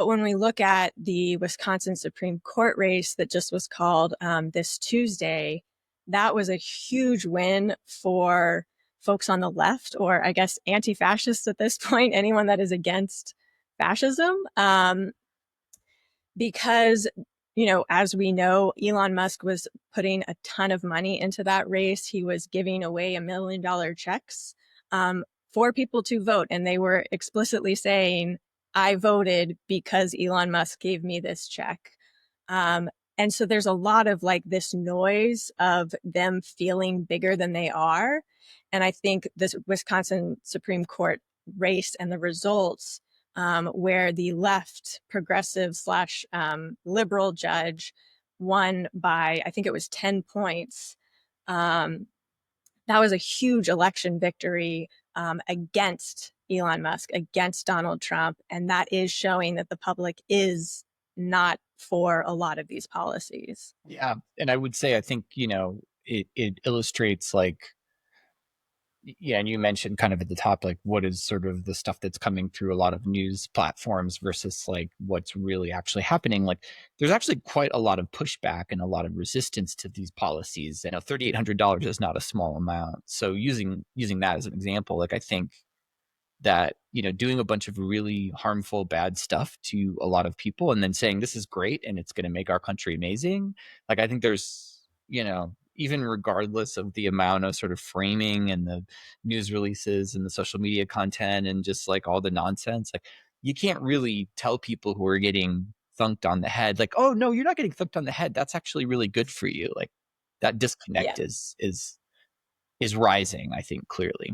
But when we look at the Wisconsin Supreme Court race that just was called this Tuesday, that was a huge win for folks on the left, or I guess anti-fascists at this point, anyone that is against fascism. Because, as we know, Elon Musk was putting a ton of money into that race. He was giving away $1 million checks for people to vote. And they were explicitly saying, I voted because Elon Musk gave me this check. And so there's a lot of like this noise of them feeling bigger than they are. And I think this Wisconsin Supreme Court race and the results, where the left progressive slash liberal judge won by, I think it was 10 points. That was a huge election victory against Elon Musk, against Donald Trump. And that is showing that the public is not for a lot of these policies. Yeah. And I would say, I think, it illustrates like, yeah, and you mentioned kind of at the top, like what is sort of the stuff that's coming through a lot of news platforms versus like what's really actually happening. Like there's actually quite a lot of pushback and a lot of resistance to these policies. And $3,800 is not a small amount. So using that as an example, like I think that, doing a bunch of really harmful, bad stuff to a lot of people and then saying this is great and it's going to make our country amazing. Like I think there's, even regardless of the amount of sort of framing and the news releases and the social media content and just like all the nonsense, like you can't really tell people who are getting thunked on the head, like, oh no, you're not getting thunked on the head. That's actually really good for you. Like that Yeah. disconnect is rising, I think, clearly.